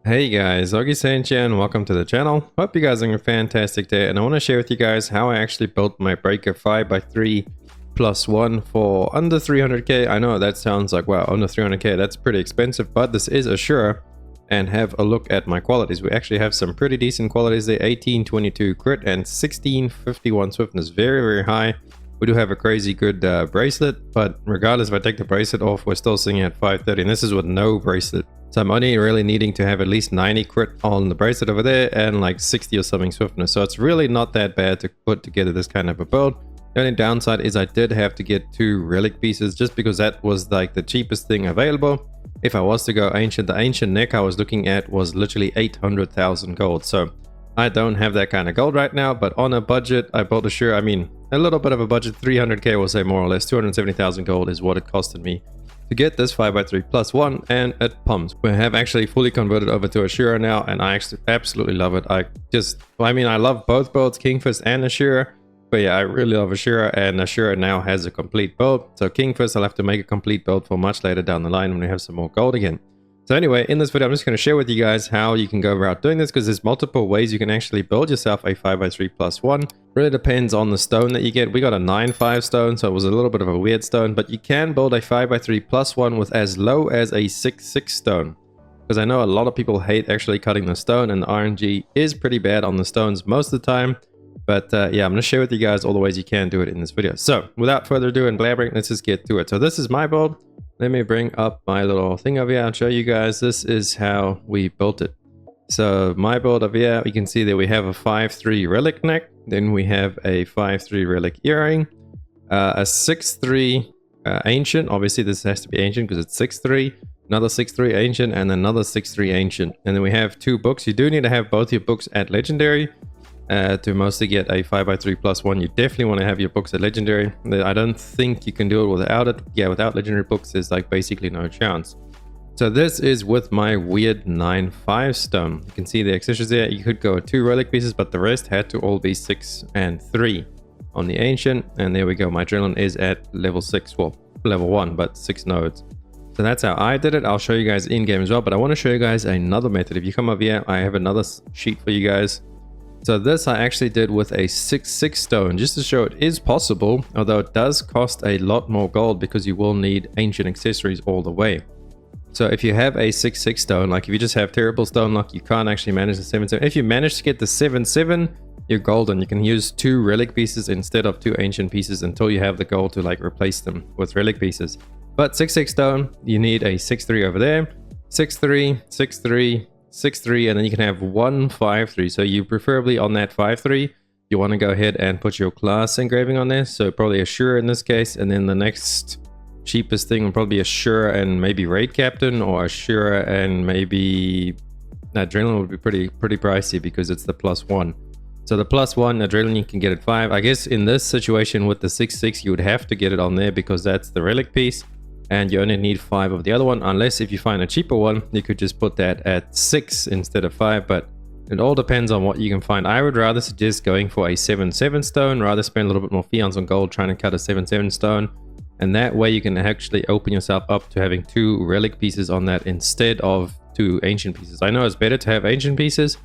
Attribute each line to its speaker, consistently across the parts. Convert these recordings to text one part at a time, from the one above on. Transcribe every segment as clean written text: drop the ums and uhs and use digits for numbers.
Speaker 1: Hey guys, Augiesaint here and welcome to the channel. Hope you guys are having a fantastic day, and I want to share with you guys how I actually built my breaker 5x3+1 for under 300k. I know that sounds like, wow, under 300k, that's pretty expensive, but this is Asura. And have a look at my qualities. We actually have some pretty decent qualities there. 1822 crit and 1651 swiftness, very high. We do have a crazy good bracelet, but regardless if I take the bracelet off, we're still sitting at 530, and this is with no bracelet. So I'm only really needing to have at least 90 crit on the bracelet over there and like 60 or something swiftness. So it's really not that bad to put together this kind of a build. The only downside is I did have to get 2 relic pieces just because that was like the cheapest thing available. If I was to go ancient, the ancient neck I was looking at was literally 800,000 gold. So I don't have that kind of gold right now, but on a budget, I bought Asura. I mean, a little bit of a budget, 300k we'll say more or less. 270,000 gold is what it costed me to get this 5x3+1, and it pumps. We have actually fully converted over to Asura now, and I actually absolutely love it. I love both builds, Kingfist and Asura, but yeah, I really love Asura, and Asura now has a complete build. So Kingfist, I'll have to make a complete build for much later down the line when we have some more gold again. So anyway, in this video, I'm just going to share with you guys how you can go about doing this, because there's multiple ways you can actually build yourself a 5x3+1. Really depends on the stone that you get. We got a 9.5 stone, so it was a little bit of a weird stone, but you can build a 5x3+1 with as low as a 6.6 stone. Because I know a lot of people hate actually cutting the stone, and the RNG is pretty bad on the stones most of the time. But yeah, I'm going to share with you guys all the ways you can do it in this video. So without further ado and blabbering, let's just get to it. So this is my build. Let me bring up my little thing over here. I'll show you guys. This is how we built it. So my build over here, you can see that we have a 5.3 relic neck. Then we have a 5.3 relic earring. A 6.3 ancient. Obviously this has to be ancient because it's 6.3. Another 6.3 ancient and another 6.3 ancient. And then we have 2 books. You do need to have both your books at legendary. To mostly get a 5x3+1, you definitely want to have your books at legendary. I don't think you can do it without it. Yeah, without legendary books, there's like basically no chance. So this is with my weird 9.5 stone. You can see the accessories there. You could go with 2 relic pieces, but the rest had to all be 6 and 3 on the ancient. And there we go. My adrenaline is at level 6, well, level 1, but 6 nodes. So that's how I did it. I'll show you guys in game as well, but I want to show you guys another method. If you come over here, I have another sheet for you guys. So this I actually did with a 6.6 stone, just to show it is possible, although it does cost a lot more gold because you will need ancient accessories all the way. So if you have a 6.6 stone, like if you just have terrible stone luck, you can't actually manage the 7.7. If you manage to get the 7.7, you're golden. You can use 2 relic pieces instead of 2 ancient pieces until you have the gold to like replace them with relic pieces. But 6.6 stone, you need a 6.3 over there, 6.3, 6.3, 6.3, and then you can have 1 5.3. So you preferably on that 5.3, you want to go ahead and put your class engraving on there. So probably Asura in this case, and then the next cheapest thing would probably be Asura and maybe Raid Captain, or Asura and maybe Adrenaline would be pretty pricey because it's the +1. So the +1 Adrenaline you can get at 5. I guess in this situation with the 6.6, you would have to get it on there because that's the relic piece. And you only need 5 of the other one, unless if you find a cheaper one, you could just put that at 6 instead of 5, but it all depends on what you can find. I would rather suggest going for a 7.7 stone, rather spend a little bit more fions on gold trying to cut a 7.7 stone, and that way you can actually open yourself up to having 2 relic pieces on that instead of 2 ancient pieces. I know it's better to have ancient pieces,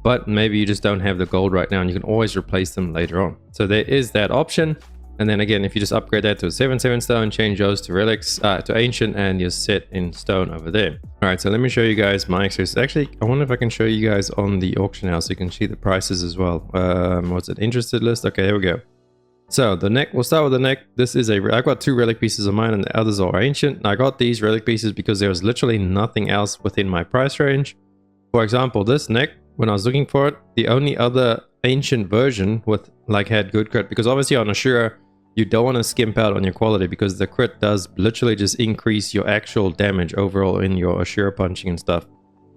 Speaker 1: but maybe you just don't have the gold right now and you can always replace them later on. So there is that option. And then again, if you just upgrade that to a 7.7 stone, change those to relics, to ancient, and you're set in stone over there. All right, so let me show you guys my accessories. Actually, I wonder if I can show you guys on the auction house so you can see the prices as well. What's it? Interested list? Okay, here we go. So the neck, we'll start with the neck. This is I've got 2 relic pieces of mine and the others are ancient. I got these relic pieces because there was literally nothing else within my price range. For example, this neck, when I was looking for it, the only other ancient version with like had good crit, because obviously on Asura, you don't want to skimp out on your quality because the crit does literally just increase your actual damage overall in your Asura punching and stuff.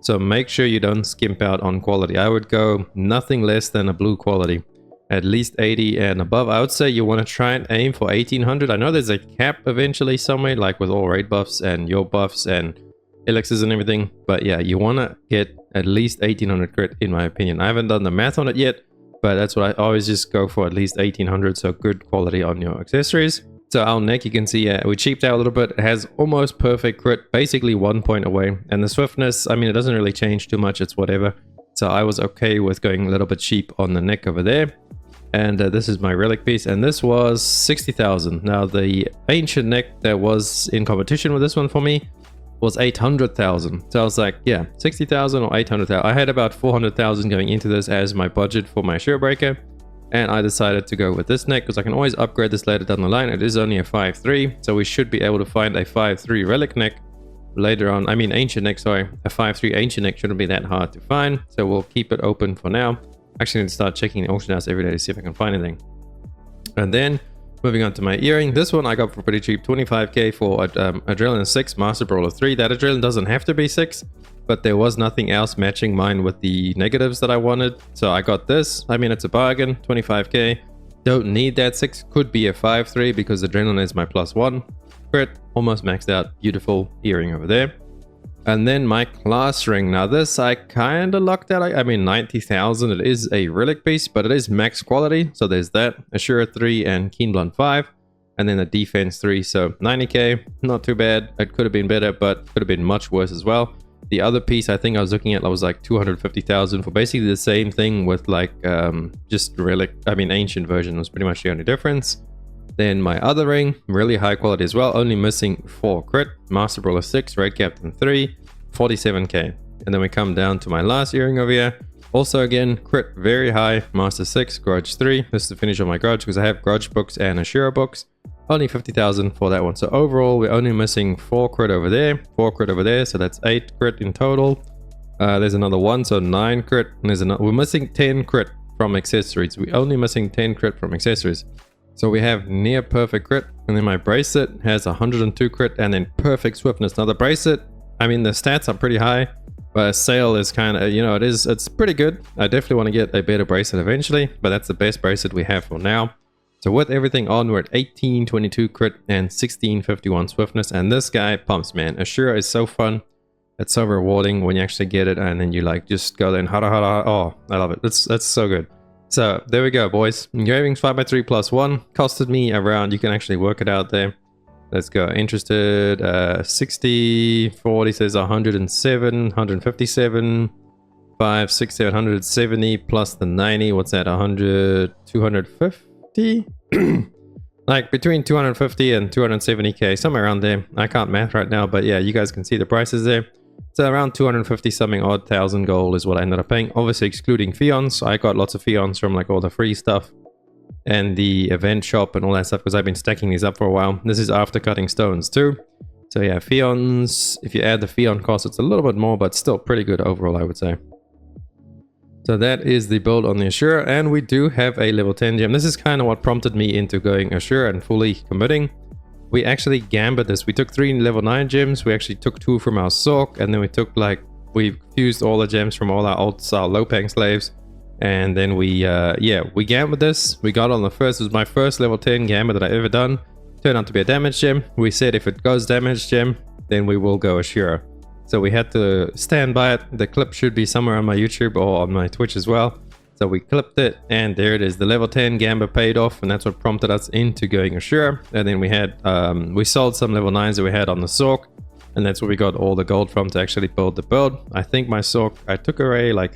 Speaker 1: So make sure you don't skimp out on quality. I would go nothing less than a blue quality, at least 80 and above. I would say you want to try and aim for 1800. I know there's a cap eventually somewhere, like with all raid buffs and your buffs and elixirs and everything. But yeah, you want to get at least 1800 crit in my opinion. I haven't done the math on it yet, but that's what I always just go for, at least 1800, so good quality on your accessories. So our neck, you can see, we cheaped out a little bit. It has almost perfect crit, basically 1 point away. And the swiftness, I mean, it doesn't really change too much. It's whatever. So I was okay with going a little bit cheap on the neck over there. And this is my relic piece. And this was 60,000. Now, the ancient neck that was in competition with this one for me was 800,000. So I was like, yeah, 60,000 or 800,000. I had about 400,000 going into this as my budget for my Assura breaker. And I decided to go with this neck because I can always upgrade this later down the line. It is only a 5.3, so we should be able to find a 5.3 relic neck later on. I mean ancient neck, sorry. A 5.3 ancient neck shouldn't be that hard to find, so we'll keep it open for now. Actually, need to start checking the auction house every day to see if I can find anything. And then moving on to my earring. This one I got for pretty cheap, 25k for Adrenaline 6, Master Brawler 3. That Adrenaline doesn't have to be 6. But there was nothing else matching mine with the negatives that I wanted. So I got this. I mean, it's a bargain, 25k. Don't need that 6. Could be a 5.3 because Adrenaline is my +1. Crit, almost maxed out. Beautiful earring over there. And then my class ring. Now this I kind of lucked out. I mean, 90,000. It is a relic piece, but it is max quality. So there's that. Assura 3 and Keen Blunt 5. And then a defense 3. So 90k, not too bad. It could have been better, but could have been much worse as well. The other piece I think I was looking at, I was like 250,000 for basically the same thing with like just relic. I mean, ancient version was pretty much the only difference. Then my other ring, really high quality as well, only missing 4 crit. Master Brawler 6, Red Captain 3, 47k. And then we come down to my last earring over here. Also again, crit very high, Master 6, Grudge 3. This is the finish of my Grudge because I have Grudge books and Assura books. Only 50,000 for that one. So overall, we're only missing 4 crit over there, 4 crit over there. So that's 8 crit in total. There's another 1, so 9 crit. And there's another, we're missing 10 crit from accessories. We're only missing 10 crit from accessories. So we have near perfect crit. And then my bracelet has 102 crit and then perfect swiftness. Now the bracelet, I mean, the stats are pretty high. But a sale is kind of, you know, it's pretty good. I definitely want to get a better bracelet eventually. But that's the best bracelet we have for now. So with everything on, we're at 1822 crit and 1651 swiftness. And this guy pumps, man. Assura is so fun. It's so rewarding when you actually get it. And then you like just go there and hada hada. Oh, I love it. That's so good. So there we go, boys. Engravings 5x3+1. Costed me around, you can actually work it out there. Let's go. Interested. 60, 40 says 107, 157. 5, 6, 7, 170 plus the 90. What's that? 100, 250? Like between 250 and 270k, somewhere around there. I can't math right now, but yeah, you guys can see the prices there. So around 250 something odd thousand gold is what I ended up paying, obviously excluding fions. I got lots of fions from like all the free stuff and the event shop and all that stuff because I've been stacking these up for a while. This is after cutting stones too. So yeah, fions, if you add the fion cost, it's a little bit more, but still pretty good overall, I would say. So that is the build on the Assura, and we do have a level 10 gem. This is kind of what prompted me into going Assura and fully committing. We actually gambit this. We took 3 level 9 gems. We actually took 2 from our Sork, and then we took like, we fused all the gems from all our old style Lopang slaves. And then we, yeah, we gambit this. We got on the first, it was my first level 10 gambit that I ever done. Turned out to be a damage gem. We said if it goes damage gem, then we will go Assura. So we had to stand by it. The clip should be somewhere on my YouTube or on my Twitch as well. So we clipped it and there it is. The level 10 gambit paid off and that's what prompted us into going Assura. And then we had, we sold some level 9s that we had on the Sork. And that's where we got all the gold from to actually build the build. I think my Sork, I took away like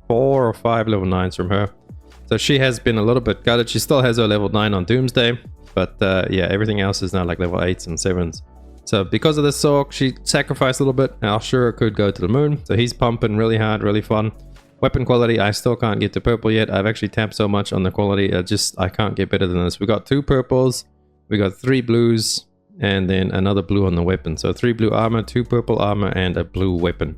Speaker 1: 4 or 5 level 9s from her. So she has been a little bit gutted. She still has her level 9 on Doomsday. But yeah, everything else is now like level 8s and 7s. So because of the Sork, she sacrificed a little bit. Our Assura could go to the moon. So he's pumping really hard, really fun. Weapon quality, I still can't get to purple yet. I've actually tapped so much on the quality. I can't get better than this. We got 2 purples. We got 3 blues. And then another blue on the weapon. So 3 blue armor, 2 purple armor, and a blue weapon.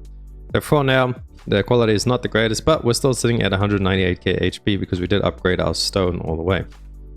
Speaker 1: So for now, the quality is not the greatest. But we're still sitting at 198k HP because we did upgrade our stone all the way.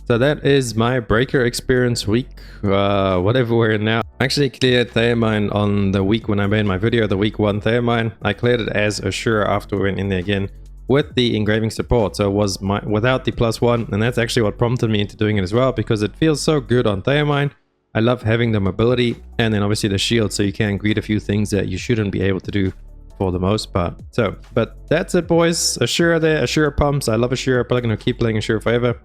Speaker 1: So that is my breaker experience week, whatever we're in now. I actually cleared Theamine on the week when I made my video, the week 1 Theamine. I cleared it as Assura after we went in there again with the engraving support. So it was without the +1, and that's actually what prompted me into doing it as well because it feels so good on Theamine. I love having the mobility and then obviously the shield so you can greet a few things that you shouldn't be able to do for the most part. So, but that's it boys. Assura there, Assura pumps. I love Assura, probably gonna keep playing Assura forever.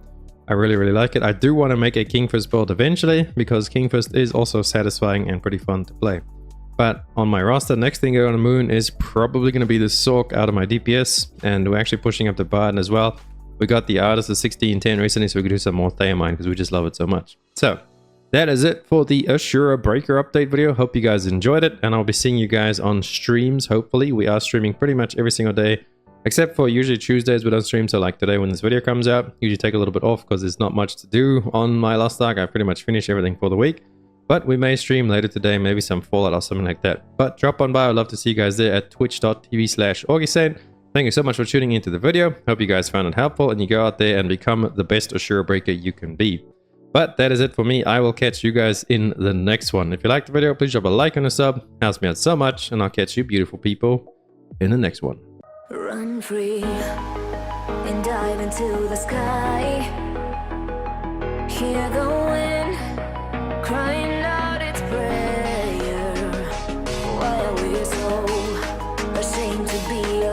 Speaker 1: I really like it. I do want to make a Kingfist build eventually, because Kingfist is also satisfying and pretty fun to play. But on my roster, next thing on the moon is probably going to be the Sork out of my DPS, and we're actually pushing up the Barden as well. We got the Artist of 1610 recently, so we could do some more Theomine because we just love it so much. So that is it for the Asura Breaker update video. Hope you guys enjoyed it, and I'll be seeing you guys on streams. Hopefully, we are streaming pretty much every single day, except for usually Tuesdays we don't stream. So like today when this video comes out, usually take a little bit off because there's not much to do on my Lost Ark. I pretty much finished everything for the week. But we may stream later today, maybe some Fallout or something like that. But drop on by, I'd love to see you guys there at twitch.tv/Augiesaint. Thank you so much for tuning into the video. Hope you guys found it helpful and you go out there and become the best Asura Breaker you can be. But that is it for me. I will catch you guys in the next one. If you liked the video, please drop a like and a sub. Helps me out so much, and I'll catch you beautiful people in the next one.
Speaker 2: Run free and dive into the sky. Hear the wind crying